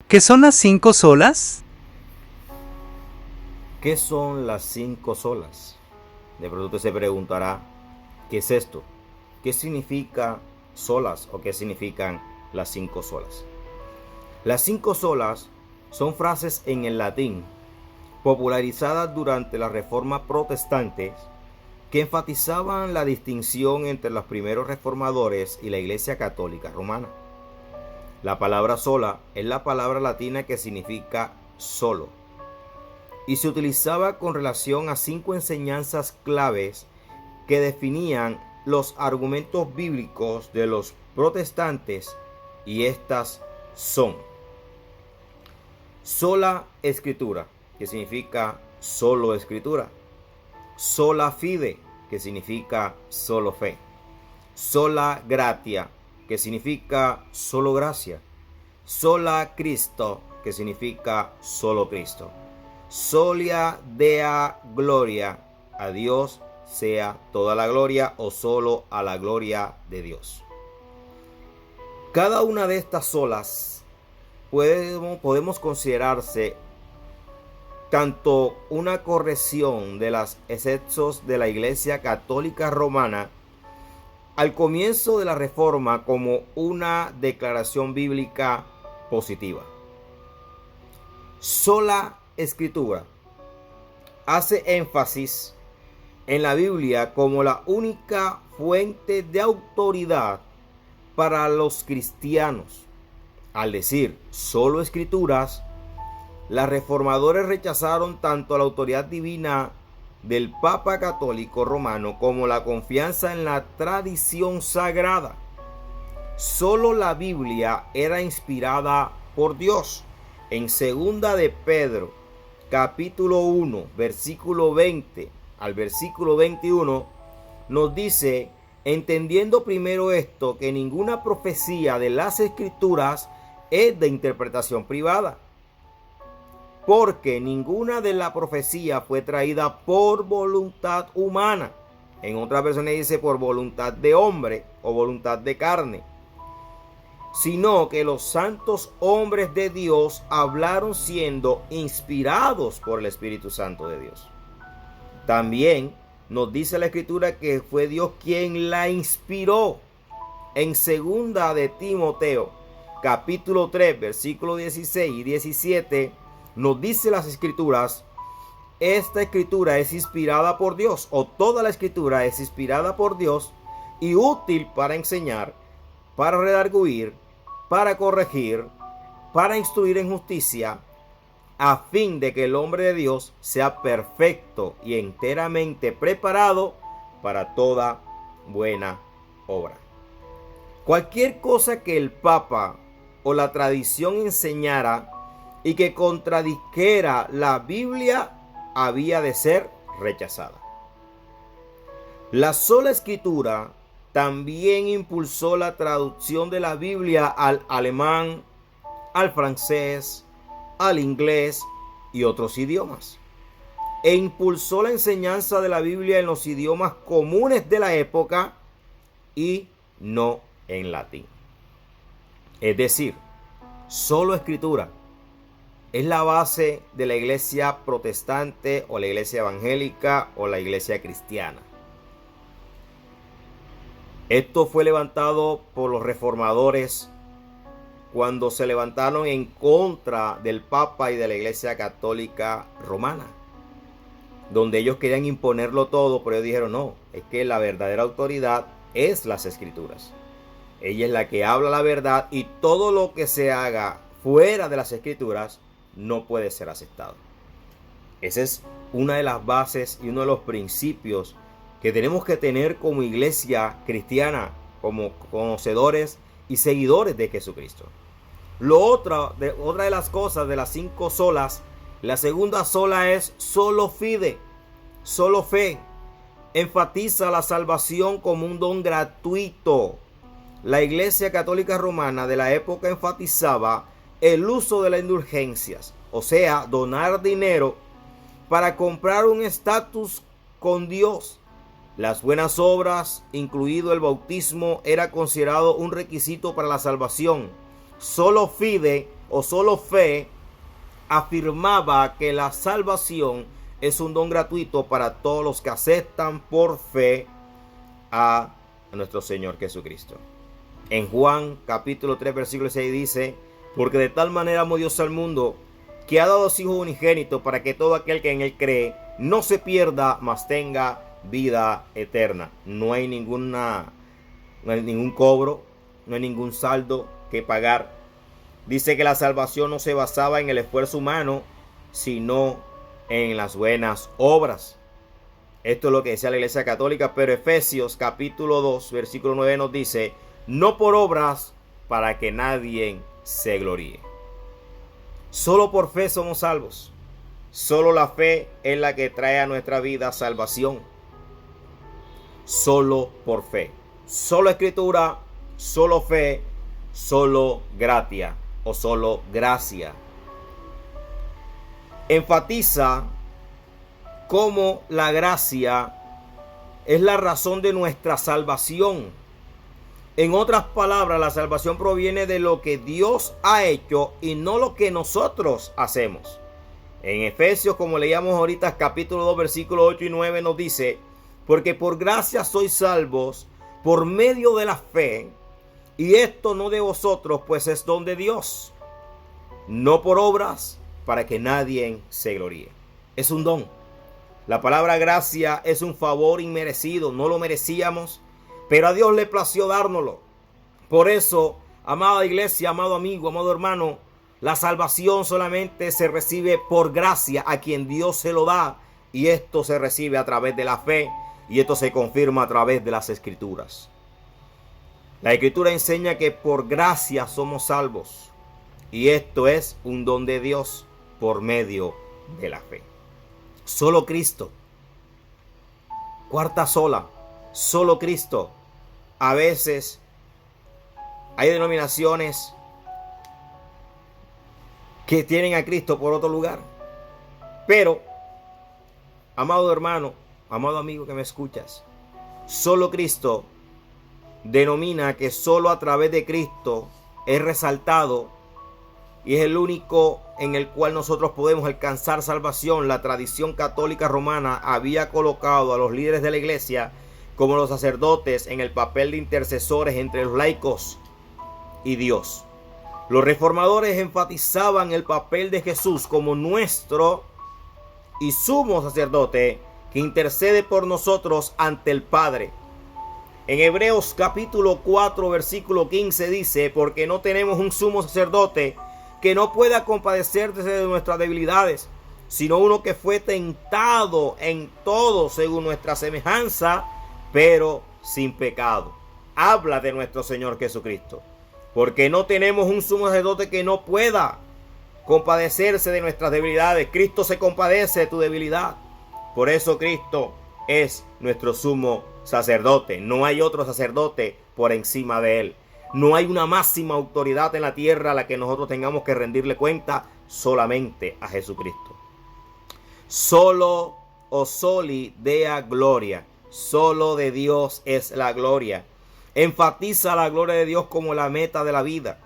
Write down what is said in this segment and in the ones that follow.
¿Qué son las 5 solas? ¿Qué son las 5 solas? De pronto usted se preguntará, ¿qué es esto? ¿Qué significa solas o qué significan las 5 solas? Las 5 solas son frases en el latín popularizadas durante la Reforma Protestante que enfatizaban la distinción entre los primeros reformadores y la Iglesia Católica Romana. La palabra sola es la palabra latina que significa solo y se utilizaba con relación a 5 enseñanzas claves que definían los argumentos bíblicos de los protestantes, y estas son: sola escritura, que significa solo escritura; sola fide, que significa solo fe; sola gratia, que significa solo gracia; sola Cristo, que significa solo Cristo; solia Dea gloria, a Dios sea toda la gloria o solo a la gloria de Dios. Cada una de estas solas podemos considerarse tanto una corrección de los excesos de la Iglesia Católica Romana al comienzo de la Reforma como una declaración bíblica positiva. Sola Escritura hace énfasis en la Biblia como la única fuente de autoridad para los cristianos. Al decir solo Escrituras, los reformadores rechazaron tanto la autoridad divina del Papa Católico Romano como la confianza en la tradición sagrada. Solo la Biblia era inspirada por Dios. En 2 de Pedro, capítulo 1, versículo 20 al versículo 21, nos dice: entendiendo primero esto, que ninguna profecía de las Escrituras es de interpretación privada, porque ninguna de la profecía fue traída por voluntad humana. En otras versiones dice por voluntad de hombre o voluntad de carne, sino que los santos hombres de Dios hablaron siendo inspirados por el Espíritu Santo de Dios. También nos dice la Escritura que fue Dios quien la inspiró. En 2 de Timoteo, capítulo 3, versículos 16 y 17, nos dice las Escrituras: esta Escritura es inspirada por Dios, o toda la Escritura es inspirada por Dios y útil para enseñar, para redarguir, para corregir, para instruir en justicia, a fin de que el hombre de Dios sea perfecto y enteramente preparado para toda buena obra. Cualquier cosa que el Papa o la tradición enseñara y que contradijera la Biblia había de ser rechazada. La sola Escritura también impulsó la traducción de la Biblia al alemán, al francés, al inglés y otros idiomas, e impulsó la enseñanza de la Biblia en los idiomas comunes de la época y no en latín. Es decir, solo Escritura es la base de la iglesia protestante o la iglesia evangélica o la iglesia cristiana. Esto fue levantado por los reformadores cuando se levantaron en contra del Papa y de la Iglesia Católica Romana, donde ellos querían imponerlo todo, pero ellos dijeron: no, es que la verdadera autoridad es las Escrituras. Ella es la que habla la verdad, y todo lo que se haga fuera de las Escrituras no puede ser aceptado. Esa es una de las bases y uno de los principios que tenemos que tener como iglesia cristiana, como conocedores y seguidores de Jesucristo. Otra de las cosas de las 5 solas, la segunda sola es solo fide, solo fe. Enfatiza la salvación como un don gratuito. La Iglesia Católica Romana de la época enfatizaba el uso de las indulgencias, o sea, donar dinero para comprar un estatus con Dios. Las buenas obras, incluido el bautismo, era considerado un requisito para la salvación. Solo fide o solo fe afirmaba que la salvación es un don gratuito para todos los que aceptan por fe a nuestro Señor Jesucristo. En Juan capítulo 3 versículo 6 dice: porque de tal manera amó Dios al mundo, que ha dado a su Hijo unigénito, para que todo aquel que en él cree no se pierda, mas tenga vida eterna. No hay ningún cobro, no hay ningún saldo que pagar. Dice que la salvación no se basaba en el esfuerzo humano, sino en las buenas obras. Esto es lo que decía la Iglesia Católica, pero Efesios capítulo 2, versículo 9 nos dice: no por obras, para que nadie se gloríe. Solo por fe somos salvos. Solo la fe es la que trae a nuestra vida salvación. Solo por fe. Solo escritura, solo fe, solo gratia o solo gracia. Enfatiza cómo la gracia es la razón de nuestra salvación. En otras palabras, la salvación proviene de lo que Dios ha hecho y no lo que nosotros hacemos. En Efesios, como leíamos ahorita, capítulo 2, versículos 8 y 9 nos dice: porque por gracia sois salvos por medio de la fe, y esto no de vosotros, pues es don de Dios, no por obras, para que nadie se gloríe. Es un don. La palabra gracia es un favor inmerecido, no lo merecíamos, pero a Dios le plació dárnoslo. Por eso, amada iglesia, amado amigo, amado hermano, la salvación solamente se recibe por gracia a quien Dios se lo da. Y esto se recibe a través de la fe. Y esto se confirma a través de las Escrituras. La Escritura enseña que por gracia somos salvos. Y esto es un don de Dios por medio de la fe. Solo Cristo. Cuarta sola. Solo Cristo. A veces hay denominaciones que tienen a Cristo por otro lugar. Pero, amado hermano, amado amigo que me escuchas, solo Cristo denomina que solo a través de Cristo es resaltado y es el único en el cual nosotros podemos alcanzar salvación. La tradición católica romana había colocado a los líderes de la iglesia como los sacerdotes en el papel de intercesores entre los laicos y Dios. Los reformadores enfatizaban el papel de Jesús como nuestro y sumo sacerdote que intercede por nosotros ante el Padre. En Hebreos capítulo 4 versículo 15 dice: porque no tenemos un sumo sacerdote que no pueda compadecerse de nuestras debilidades, sino uno que fue tentado en todo según nuestra semejanza, pero sin pecado. Habla de nuestro Señor Jesucristo. Porque no tenemos un sumo sacerdote que no pueda compadecerse de nuestras debilidades. Cristo se compadece de tu debilidad. Por eso Cristo es nuestro sumo sacerdote. No hay otro sacerdote por encima de él. No hay una máxima autoridad en la tierra a la que nosotros tengamos que rendirle cuenta, solamente a Jesucristo. Solo o soli dea gloria. Solo de Dios es la gloria. Enfatiza la gloria de Dios como la meta de la vida.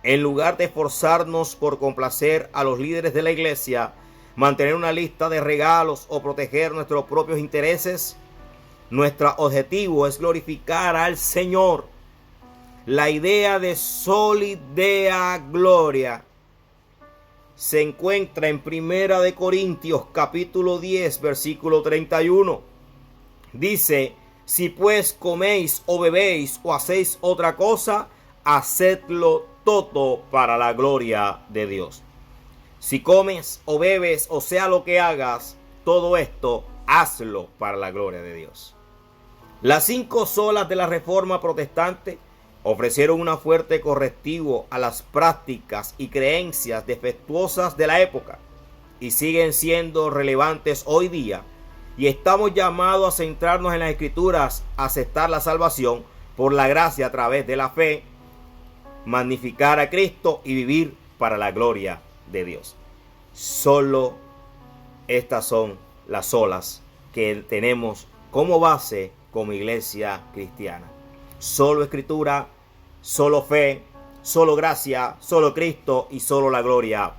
En lugar de esforzarnos por complacer a los líderes de la iglesia, mantener una lista de regalos o proteger nuestros propios intereses, nuestro objetivo es glorificar al Señor. La idea de soli dea gloria se encuentra en 1 Corintios capítulo 10 versículo 31. Dice: si pues coméis o bebéis o hacéis otra cosa, hacedlo todo para la gloria de Dios. Si comes o bebes, o sea lo que hagas, todo esto hazlo para la gloria de Dios. Las 5 solas de la Reforma Protestante ofrecieron un fuerte correctivo a las prácticas y creencias defectuosas de la época y siguen siendo relevantes hoy día. Y estamos llamados a centrarnos en las Escrituras, a aceptar la salvación por la gracia a través de la fe, magnificar a Cristo y vivir para la gloria de Dios. Solo estas son las solas que tenemos como base como iglesia cristiana. Solo Escritura, solo fe, solo gracia, solo Cristo y solo la gloria.